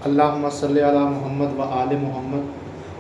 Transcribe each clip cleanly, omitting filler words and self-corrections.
अल्लाहुम्मा सल्ली अला मुहम्मद व आले मुहम्मद।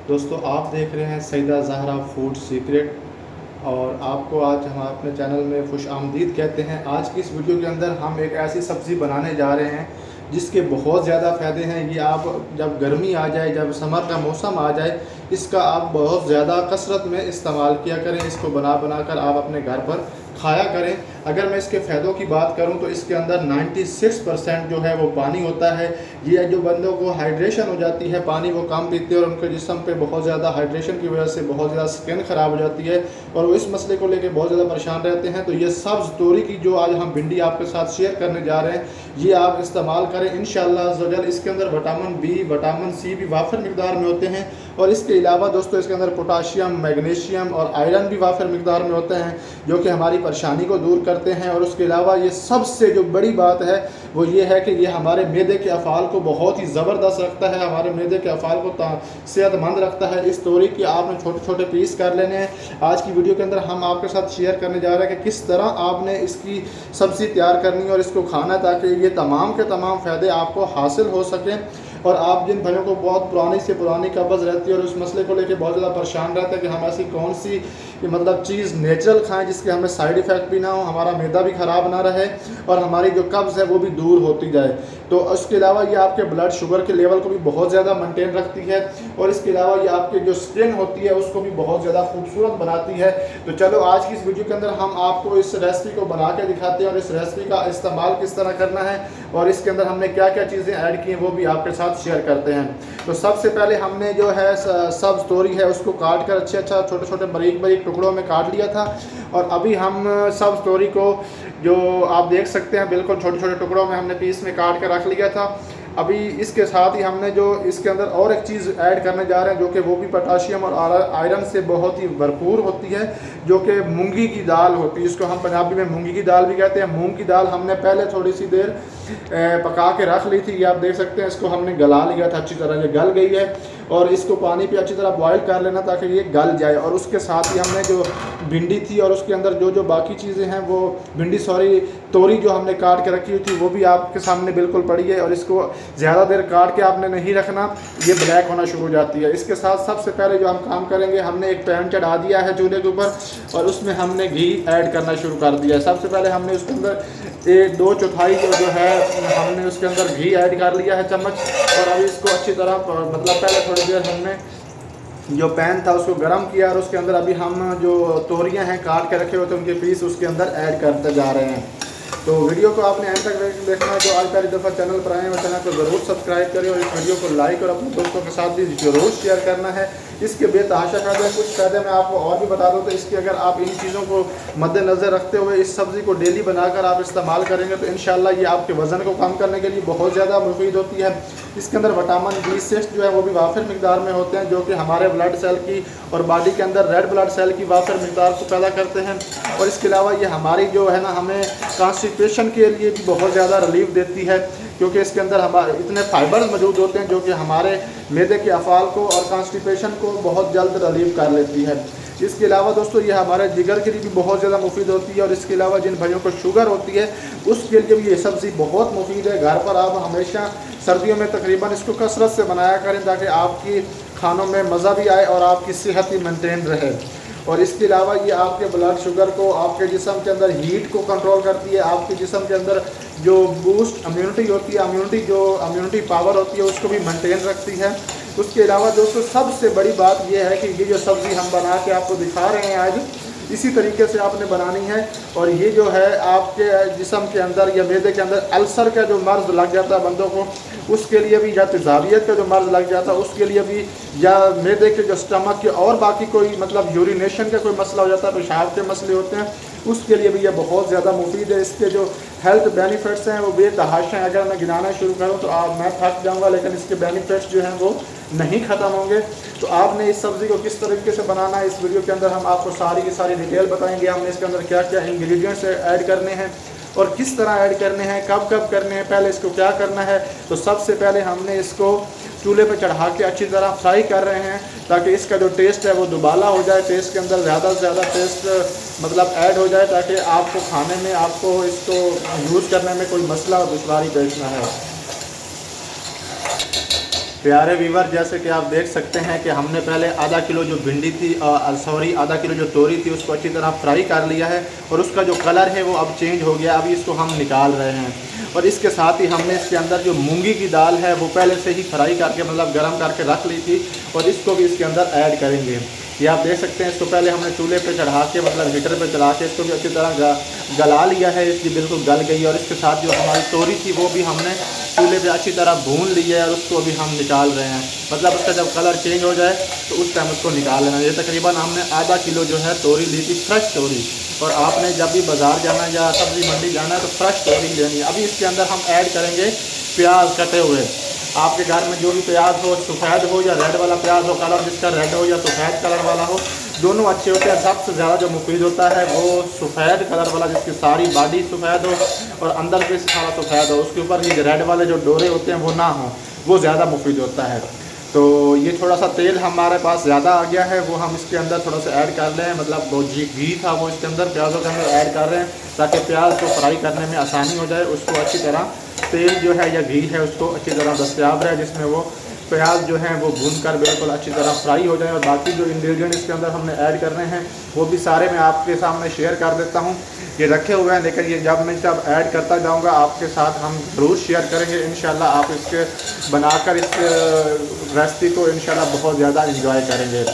दोस्तों, आप देख रहे हैं सईदा ज़हरा फूड सीक्रेट और आपको आज हम अपने चैनल में खुश आमदीद कहते हैं। आज की इस वीडियो के अंदर हम एक ऐसी सब्ज़ी बनाने जा रहे हैं जिसके बहुत ज़्यादा फ़ायदे हैं। ये आप जब गर्मी आ जाए, जब समर का मौसम आ जाए, इसका आप बहुत ज़्यादा कसरत में इस्तेमाल किया करें। इसको बना कर आप अपने घर पर खाया करें। अगर मैं इसके फ़ायदों की बात करूं तो इसके अंदर 96% जो है वो पानी होता है। ये जो बंदों को हाइड्रेशन हो जाती है, पानी वो कम पीते हैं और उनके जिस्म पे बहुत ज़्यादा हाइड्रेशन की वजह से बहुत ज़्यादा स्किन ख़राब हो जाती है और वो इस मसले को लेकर बहुत ज़्यादा परेशान रहते हैं। तो ये सब्ज़ तोरी की जो आज हम भिंडी आपके साथ शेयर करने जा रहे हैं, ये आप इस्तेमाल करें इंशाअल्लाह अज़्ज़ वजल। इसके अंदर विटामिन बी, विटामिन सी भी वाफिर मिकदार में होते हैं और इसके अलावा दोस्तों इसके अंदर पोटाशियम, मैग्नीशियम और आयरन भी वाफिर मिकदार में होते हैं जो कि हमारी परेशानी को दूर करते हैं। और उसके अलावा ये सबसे जो बड़ी बात है वो ये है कि ये हमारे मैदे के अफ़ाल को बहुत ही ज़बरदस्त रखता है, हमारे मैदे के अफ़ाल को सेहतमंद रखता है। इस तोरी की आपने छोटे छोटे पीस कर लेने हैं। आज की वीडियो के अंदर हम आपके साथ शेयर करने जा रहे हैं कि किस तरह आपने इसकी सब्ज़ी तैयार करनी है और इसको खाना है ताकि ये तमाम के तमाम फ़ायदे आपको हासिल हो सकें। और आप जिन भाइयों को बहुत पुरानी से पुरानी कब्ज़ रहती है और उस मसले को लेकर बहुत ज़्यादा परेशान रहते हैं कि हम ऐसी कौन सी मतलब चीज़ नेचुरल खाएं जिसके हमें साइड इफ़ेक्ट भी ना हो, हमारा मैदा भी ख़राब ना रहे और हमारी जो कब्ज़ है वो भी दूर होती जाए। तो उसके अलावा ये आपके ब्लड शुगर के लेवल को भी बहुत ज़्यादा मेंटेन रखती है और इसके अलावा ये आपकी जो स्किन होती है उसको भी बहुत ज़्यादा खूबसूरत बनाती है। तो चलो आज की इस वीडियो के अंदर हम आपको इस रेसिपी को बना के दिखाते हैं और इस रेसिपी का इस्तेमाल किस तरह करना है और इसके अंदर हमने क्या क्या चीज़ें ऐड की हैं वो भी आपके साथ शेयर करते हैं। तो सबसे पहले हमने जो है सब्ज़ तोरी है उसको काट कर अच्छा छोटे छोटे बारीक बारीक टुकड़ों में काट लिया था और अभी हम सब्ज़ तोरी को जो आप देख सकते हैं बिल्कुल छोटे छोटे टुकड़ों में हमने पीस में काट कर रख लिया था। अभी इसके साथ ही हमने जो इसके अंदर और एक चीज़ ऐड करने जा रहे हैं जो कि वो भी पोटाशियम और आयरन से बहुत ही भरपूर होती है, जो कि मूंगी की दाल होती है। इसको हम पंजाबी में मूंगी की दाल भी कहते हैं। मूंग की दाल हमने पहले थोड़ी सी देर पका के रख ली थी, ये आप देख सकते हैं। इसको हमने गला लिया था अच्छी तरह, ये गल गई है और इसको पानी पे अच्छी तरह बॉईल कर लेना ताकि ये गल जाए। और उसके साथ ही हमने जो भिंडी थी और उसके अंदर जो जो बाकी चीज़ें हैं वो तोरी जो हमने काट के रखी हुई थी वो भी आपके सामने बिल्कुल पड़ी है और इसको ज़्यादा देर काट के आपने नहीं रखना, ये ब्लैक होना शुरू हो जाती है। इसके साथ सबसे पहले जो हम काम करेंगे, हमने एक पैन चढ़ा दिया है चूल्हे के ऊपर और उसमें हमने घी ऐड करना शुरू कर दिया है। सबसे पहले हमने उसके अंदर 2/4 जो है हमने उसके अंदर घी ऐड कर लिया है चम्मच और अभी इसको अच्छी तरह मतलब पहले थोड़ी देर हमने जो पैन था उसको गर्म किया और उसके अंदर अभी हम जो तोरियां हैं काट के रखे हुए थे उनके पीस उसके अंदर ऐड करते जा रहे हैं। तो वीडियो को आपने एंड तक देखना है। जो आज पहली दफ़ा चैनल पर आए हैं वो चैनल को ज़रूर सब्सक्राइब करें और इस वीडियो को लाइक और अपने दोस्तों के साथ भी ज़रूर शेयर करना है। इसके बेतहाशा फ़ायदे हैं, कुछ फ़ायदे मैं आपको और भी बता दूँ तो इसके अगर आप इन चीज़ों को मद्देनज़र रखते हुए इस सब्ज़ी को डेली बनाकर आप इस्तेमाल करेंगे तो इंशाल्लाह ये आपके वज़न को कम करने के लिए बहुत ज़्यादा मुफीद होती है। इसके अंदर विटामिन B6 जो है वो भी वाफिर मिकदार में होते हैं जो कि हमारे ब्लड सेल की और बॉडी के अंदर रेड ब्लड सेल की वाफिर मिकदार को पैदा करते हैं। और इसके अलावा ये हमारी जो है ना हमें कॉन्स्टिपेशन के लिए भी बहुत ज़्यादा रिलीफ देती है क्योंकि इसके अंदर हमारे इतने फाइबर्स मौजूद होते हैं जो कि हमारे मैदे के अफ़ाल को और कॉन्स्टिपेशन को बहुत जल्द रिलीव कर लेती है। इसके अलावा दोस्तों ये हमारे जिगर के लिए भी बहुत ज़्यादा मुफीद होती है और इसके अलावा जिन भाइयों को शुगर होती है उसके लिए भी ये सब्ज़ी बहुत मुफीद है। घर पर आप हमेशा सर्दियों में तकरीबन इसको कसरत से बनाया करें ताकि आपकी खानों में मज़ा भी आए और आपकी सेहत भी मेंटेन रहे। और इसके अलावा ये आपके ब्लड शुगर को, आपके जिस्म के अंदर हीट को कंट्रोल करती है, आपके जिस्म के अंदर जो बूस्ट इम्यूनिटी होती है, इम्यूनिटी पावर होती है उसको भी मेंटेन रखती है। उसके अलावा दोस्तों सबसे बड़ी बात यह है कि ये जो सब्ज़ी हम बना के आपको दिखा रहे हैं आज, इसी तरीके से आपने बनानी है। और ये जो है आपके जिस्म के अंदर या मैदे के अंदर अल्सर का जो मर्ज़ लग जाता है बंदों को, उसके लिए भी, या तेज़ाबियत का जो मर्ज़ लग जाता है उसके लिए भी, या मैदे के जो स्टमक के और बाकी कोई मतलब यूरिनेशन का कोई मसला हो जाता है, पेशाब के मसले होते हैं, उसके लिए भी यह बहुत ज़्यादा मुफीद है। इसके जो हेल्थ बेनिफिट्स हैं वो बेतहाशा हैं। अगर मैं गिनाना शुरू करूँ तो मैं थक जाऊँगा, लेकिन इसके बेनिफिट्स जो हैं वो नहीं ख़त्म होंगे। तो आपने इस सब्ज़ी को किस तरीके से बनाना है इस वीडियो के अंदर हम आपको सारी की सारी डिटेल बताएंगे। हमने इसके अंदर क्या क्या इंग्रेडिएंट्स ऐड करने हैं और किस तरह ऐड करने हैं, कब कब करने हैं, पहले इसको क्या करना है। तो सबसे पहले हमने इसको चूल्हे पर चढ़ा के अच्छी तरह फ्राई कर रहे हैं ताकि इसका जो टेस्ट है वो दुबाला हो जाए, टेस्ट के अंदर ज़्यादा से ज़्यादा टेस्ट मतलब ऐड हो जाए ताकि आपको खाने में, आपको इसको यूज़ करने में कोई मसला और दुश्वारी पेश ना है। प्यारे व्यूवर, जैसे कि आप देख सकते हैं कि हमने पहले आधा किलो जो भिंडी थी आधा किलो जो तोरी थी उसको अच्छी तरह फ्राई कर लिया है और उसका जो कलर है वो अब चेंज हो गया। अभी इसको हम निकाल रहे हैं और इसके साथ ही हमने इसके अंदर जो मूंगी की दाल है वो पहले से ही फ्राई करके मतलब गर्म करके रख ली थी और इसको भी इसके अंदर ऐड करेंगे। ये आप देख सकते हैं, इसको पहले हमने चूल्हे पे चढ़ा के मतलब हीटर पे चढ़ा के इसको भी अच्छी तरह गला लिया है, इसकी बिल्कुल गल गई है। और इसके साथ जो हमारी तोरी थी वो भी हमने चूल्हे पे अच्छी तरह भून ली है और उसको भी हम निकाल रहे हैं। मतलब उसका जब कलर चेंज हो जाए तो उस टाइम उसको निकाल लेना। ये तकरीबन हमने आधा किलो जो है तोरी ली थी, फ्रेश तोरी। और आपने जब भी बाज़ार जाना है या सब्ज़ी मंडी जाना है तो फ्रेश तोरी लेनी है। अभी इसके अंदर हम ऐड करेंगे प्याज कटे हुए। आपके घर में जो भी प्याज हो, सफ़ेद हो या रेड वाला प्याज हो, कलर जिसका रेड हो या सफ़ेद कलर वाला हो, दोनों अच्छे होते हैं। सबसे ज़्यादा जो मुफीद होता है वो सफ़ेद कलर वाला, जिसकी सारी बॉडी सफ़ेद हो और अंदर से सारा सफ़ेद हो, उसके ऊपर ये रेड वाले जो डोरे होते हैं वो ना हो, वो ज़्यादा मुफीद होता है। तो ये थोड़ा सा तेल हमारे पास ज़्यादा आ गया है, वो हम इसके अंदर थोड़ा सा ऐड कर रहे हैं। मतलब वो घी था वो इसके अंदर प्याज़ों के अंदर ऐड कर रहे हैं ताकि प्याज को फ्राई करने में आसानी हो जाए। उसको अच्छी तरह तेल जो है या घी है उसको अच्छी तरह दस्तयाब रहे, जिसमें वो प्याज जो है वो भूनकर बिल्कुल अच्छी तरह फ्राई हो जाए। और बाकी जो इंग्रेडिएंट इसके अंदर हमने ऐड करने हैं वो भी सारे मैं आपके सामने शेयर कर देता हूँ। ये रखे हुए हैं, लेकिन ये जब मैं ऐड करता जाऊँगा आपके साथ हम ज़रूर शेयर करेंगे। इंशाल्लाह आप इसके बनाकर इस रेसिपी को इंशाल्लाह बहुत ज़्यादा इंजॉय करेंगे।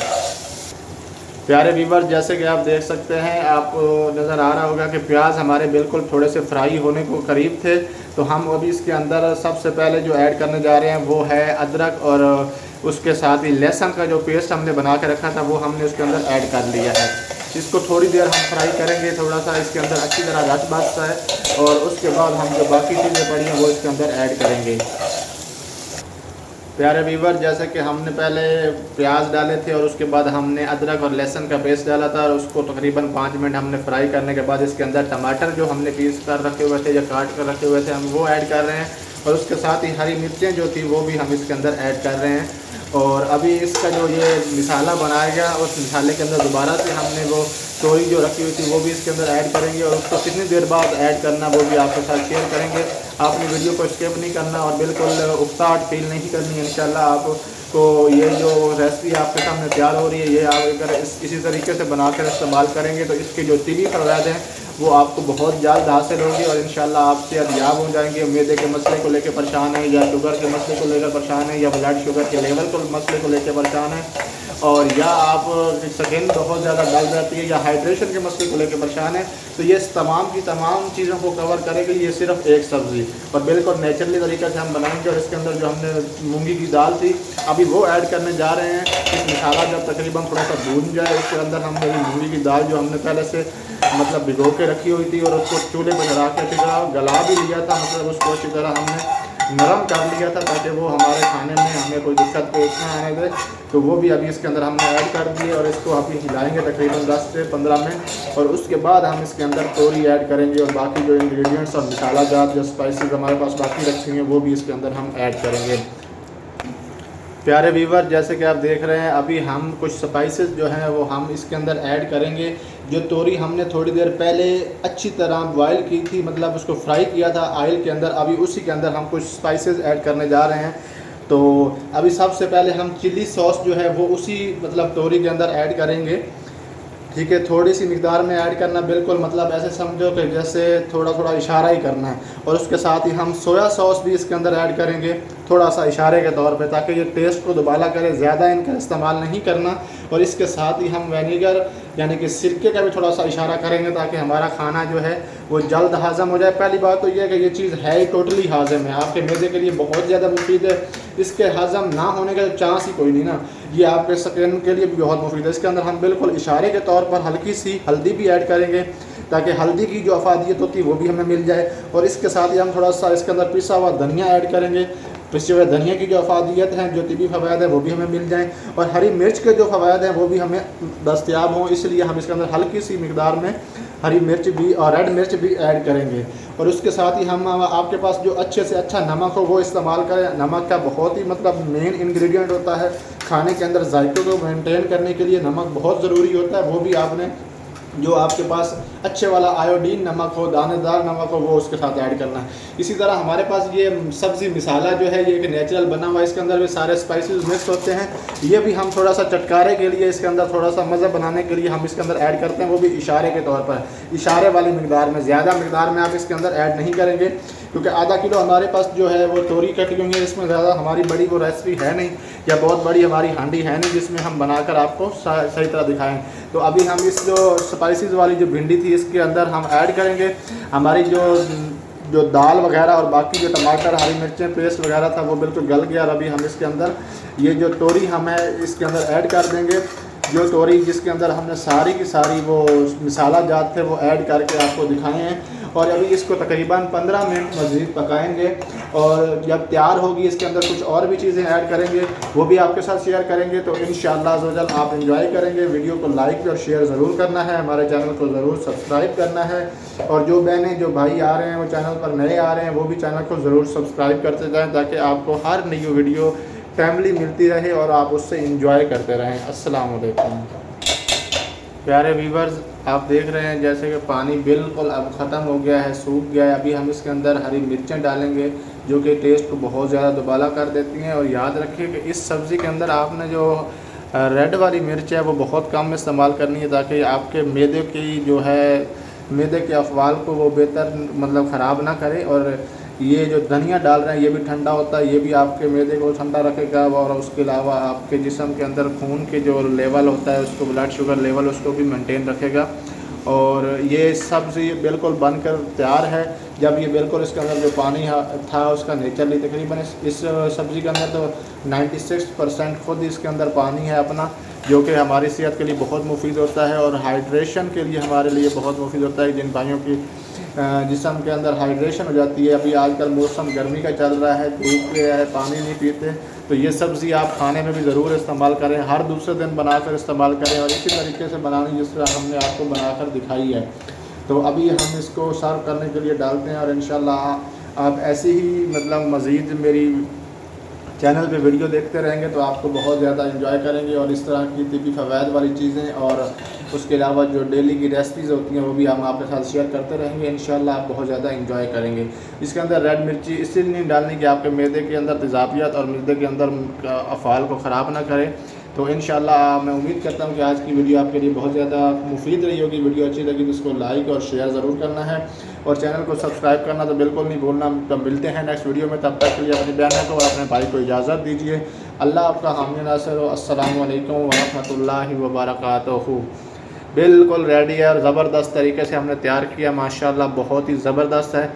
प्यारे व्यूवर, जैसे कि आप देख सकते हैं, आपको नज़र आ रहा होगा कि प्याज हमारे बिल्कुल थोड़े से फ्राई होने को करीब थे। तो हम अभी इसके अंदर सबसे पहले जो ऐड करने जा रहे हैं वो है अदरक, और उसके साथ ही लहसुन का जो पेस्ट हमने बना के रखा था वो हमने उसके अंदर ऐड कर लिया है। इसको थोड़ी देर हम फ्राई करेंगे, थोड़ा सा इसके अंदर अच्छी तरह रच बस है, और उसके बाद हम जो बाकी चीज़ें पड़ी हैं वो इसके अंदर ऐड करेंगे। प्यारे व्यूवर, जैसे कि हमने पहले प्याज डाले थे और उसके बाद हमने अदरक और लहसुन का पेस्ट डाला था और उसको तकरीबन 5 मिनट हमने फ्राई करने के बाद इसके अंदर टमाटर जो हमने पीस कर रखे हुए थे या काट कर रखे हुए थे हम वो ऐड कर रहे हैं। और उसके साथ ही हरी मिर्चें जो थी वो भी हम इसके अंदर ऐड कर रहे हैं। और अभी इसका जो ये मसाला बनाएगा उस मसाले के अंदर दोबारा से हमने वो तोरी जो रखी हुई थी वो भी इसके अंदर ऐड करेंगे, और उसको कितनी देर बाद ऐड करना वो भी आपके साथ शेयर करेंगे। आपने वीडियो को स्किप नहीं करना और बिल्कुल उकसाहट फील नहीं करनी है। इंशाल्लाह आपको ये जो रेसिपी आपके सामने तैयार हो रही है, ये आप अगर इसी तरीके से बनाकर इस्तेमाल करेंगे तो इसके जो तिबी फ़वाइद हैं वो आपको बहुत जल्द हासिल होगी और इंशाल्लाह आप सेहतयाब हो जाएंगे। मैदे के मसले को लेकर परेशान है या शुगर के मसले को लेकर परेशान है या ब्लड शुगर के लेवल को मसले को लेकर परेशान है, और या आप स्किन बहुत ज़्यादा डल जाती है या हाइड्रेशन के मसले को लेकर परेशान है, तो ये तमाम की तमाम चीज़ों को कवर करेगी ये सिर्फ एक सब्ज़ी, और बिल्कुल नेचुरली तरीके से हम बनाएंगे। और इसके अंदर जो हमने मूंगी की दाल थी अभी वो ऐड करने जा रहे हैं। इस मसाला जब तकरीबन थोड़ा सा भून जाए उसके अंदर हम मूंगी की दाल जो हमने पहले से मतलब भिगो के रखी हुई थी और उसको चूल्हे पर चढ़ा के अच्छी तरह गला भी लिया था, मतलब उसको अच्छी तरह हमने नरम कर लिया था ताकि वो हमारे खाने में हमें कोई दिक्कत पेश ना आने दे। तो वो भी अभी इसके अंदर हमने ऐड कर दिए और इसको अभी हिलाएंगे तकरीबन 10 से 15 मिनट, और उसके बाद हम इसके अंदर तोरी ऐड करेंगे और बाकी जो इंग्रेडिएंट्स और मसाला जात जो स्पाइसेस हमारे पास बाकी रखी हैं वो भी इसके अंदर हम ऐड करेंगे। प्यारे व्यूवर, जैसे कि आप देख रहे हैं अभी हम कुछ स्पाइसेस जो हैं वो हम इसके अंदर ऐड करेंगे। जो तोरी हमने थोड़ी देर पहले अच्छी तरह बॉयल की थी, मतलब उसको फ्राई किया था ऑयल के अंदर, अभी उसी के अंदर हम कुछ स्पाइसेस ऐड करने जा रहे हैं। तो अभी सबसे पहले हम चिली सॉस जो है वो उसी मतलब तोरी के अंदर ऐड करेंगे। ठीक है, थोड़ी सी मिकदार में ऐड करना, बिल्कुल मतलब ऐसे समझो कि जैसे थोड़ा थोड़ा इशारा ही करना है। और उसके साथ ही हम सोया सॉस भी इसके अंदर ऐड करेंगे थोड़ा सा इशारे के तौर पे, ताकि ये टेस्ट को दुबाला करे, ज़्यादा इनका इस्तेमाल नहीं करना। और इसके साथ ही हम विनेगर यानी कि सिरके का भी थोड़ा सा इशारा करेंगे ताकि हमारा खाना जो है वो जल्द हाज़म हो जाए। पहली बात तो ये है कि ये चीज़ है ही टोटली हाज़म है, आपके मैदे के लिए बहुत ज़्यादा मुफीद है। इसके हज़म ना होने का चांस ही कोई नहीं ना, ये आपके स्किन के लिए भी बहुत मुफीद है। इसके अंदर हम बिल्कुल इशारे के तौर पर हल्की सी हल्दी भी ऐड करेंगे ताकि हल्दी की जो अफादियत होती है वो भी हमें मिल जाए। और इसके साथ ही हम थोड़ा सा इसके अंदर पिसा हुआ धनिया ऐड करेंगे, पिसे हुए धनिया की जो अफादियत हैं जो तिबी फ़वाइद है वो भी हमें मिल जाएँ। और हरी मिर्च के जो फ़वाइद हैं वो भी हमें दस्तयाब हों, इसलिए हम इसके अंदर हल्की सी मिकदार में हरी मिर्च भी और रेड मिर्च भी ऐड करेंगे। और उसके साथ ही हम आपके पास जो अच्छे से अच्छा नमक हो वो इस्तेमाल करें। नमक का बहुत ही मतलब मेन इंग्रेडिएंट होता है खाने के अंदर, जायके को मेंटेन करने के लिए नमक बहुत ज़रूरी होता है, वो भी आपने जो आपके पास अच्छे वाला आयोडीन नमक हो, दानेदार नमक हो, वो उसके साथ ऐड करना है। इसी तरह हमारे पास ये सब्ज़ी मिसाला जो है ये एक नेचुरल बना हुआ है, इसके अंदर भी सारे स्पाइसेस मिक्स होते हैं। ये भी हम थोड़ा सा चटकारे के लिए, इसके अंदर थोड़ा सा मज़ा बनाने के लिए हम इसके अंदर ऐड करते हैं, वो भी इशारे के तौर पर, इशारे वाली मिकदार में, ज़्यादा मिकदार में आप इसके अंदर ऐड नहीं करेंगे, क्योंकि आधा किलो हमारे पास जो है वो तोरी कटी हुई है, इसमें ज़्यादा हमारी बड़ी वो रेसिपी है नहीं, या बहुत बड़ी हमारी हांडी है नहीं जिसमें हम बनाकर आपको सही तरह दिखाएं। तो अभी हम इस जो स्पाइसेस वाली जो भिंडी थी इसके अंदर हम ऐड करेंगे। हमारी जो दाल वगैरह और बाकी जो टमाटर, हरी मिर्चें पेस्ट वगैरह था वो बिल्कुल गल गया, और अभी हम इसके अंदर ये जो तोरी हमें इसके अंदर ऐड कर देंगे। जो तोरी जिसके अंदर हमने सारी की सारी वो मसाला जात थे वो ऐड करके आपको दिखाए हैं, और अभी इसको तकरीबन 15 मिनट मज़ीद पकाएंगे। और जब तैयार होगी इसके अंदर कुछ और भी चीज़ें ऐड करेंगे, वो भी आपके साथ शेयर करेंगे। तो इंशाअल्लाह अज़्ज़वजल आप एंजॉय करेंगे। वीडियो को लाइक और शेयर ज़रूर करना है, हमारे चैनल को ज़रूर सब्सक्राइब करना है, और जो बहनें जो भाई आ रहे हैं वो चैनल पर नए आ रहे हैं वो भी चैनल को ज़रूर सब्सक्राइब करते जाएँ, ताकि आपको हर नई वीडियो फैमिली मिलती रहे और आप उससे इंजॉय करते रहें। अस्सलाम वालेकुम प्यारे व्यूवर्स, आप देख रहे हैं जैसे कि पानी बिल्कुल अब ख़त्म हो गया है, सूख गया है। अभी हम इसके अंदर हरी मिर्चें डालेंगे जो कि टेस्ट को बहुत ज़्यादा दुबाला कर देती हैं। और याद रखिए कि इस सब्ज़ी के अंदर आपने जो रेड वाली मिर्च है वो बहुत कम इस्तेमाल करनी है, ताकि आपके मैदे की जो है मैदे के अफ़वाल को वो बेहतर मतलब ख़राब ना करे। और ये जो धनिया डाल रहे हैं ये भी ठंडा होता है, ये भी आपके मैदे को ठंडा रखेगा, और उसके अलावा आपके जिस्म के अंदर खून के जो लेवल होता है उसको, ब्लड शुगर लेवल उसको भी मेंटेन रखेगा। और ये सब्ज़ी बिल्कुल बनकर तैयार है। जब ये बिल्कुल इसके अंदर जो पानी था उसका नेचरली तकरीबन इस सब्ज़ी के अंदर तो 96% खुद इसके अंदर पानी है अपना, जो कि हमारी सेहत के लिए बहुत मुफीद होता है, और हाइड्रेशन के लिए हमारे लिए बहुत मुफीद होता है। जिन भाइयों की जिस्म के अंदर हाइड्रेशन हो जाती है, अभी आजकल मौसम गर्मी का चल रहा है, धूप है, पानी नहीं पीते, तो ये सब्ज़ी आप खाने में भी ज़रूर इस्तेमाल करें, हर दूसरे दिन बनाकर इस्तेमाल करें, और इसी तरीके से बनानी जिस तरह हमने आपको बनाकर दिखाई है। तो अभी हम इसको सर्व करने के लिए डालते हैं, और इंशाल्लाह आप ऐसे ही मतलब मज़ीद मेरी चैनल पे वीडियो देखते रहेंगे तो आपको बहुत ज़्यादा एंजॉय करेंगे। और इस तरह की तिबी फ़वाइद वाली चीज़ें और उसके अलावा जो डेली की रेसिपीज़ होती हैं वो भी हम आपके साथ शेयर करते रहेंगे। इंशाल्लाह आप बहुत ज़्यादा एंजॉय करेंगे। इसके अंदर रेड मिर्ची इसलिए नहीं डालनी कि आपके मैदे के अंदर तेज़ाबियत और मैदे के अंदर अफ़ाल को ख़राब ना करे। तो इंशाल्लाह मैं उम्मीद करता हूँ कि आज की वीडियो आपके लिए बहुत ज़्यादा मुफीद रही होगी। वीडियो अच्छी लगी तो इसको लाइक और शेयर ज़रूर करना है, और चैनल को सब्सक्राइब करना तो बिल्कुल नहीं भूलना। तो मिलते हैं नेक्स्ट वीडियो में, तब तक के लिए अपनी बहन को और अपने भाई को इजाज़त दीजिए। अल्लाह आपका हामी नासिर हो। अस्सलामु अलैकुम व रहमतुल्लाहि व बरकातुहू। बिल्कुल रेडी है और ज़बरदस्त तरीके से हमने तैयार किया, माशाल्लाह बहुत ही ज़बरदस्त है।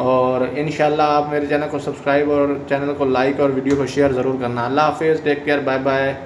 और इंशाल्लाह आप मेरे चैनल को सब्सक्राइब और चैनल को लाइक और वीडियो को शेयर ज़रूर करना। अल्लाह हाफ़िज़, टेक केयर, बाय बाय।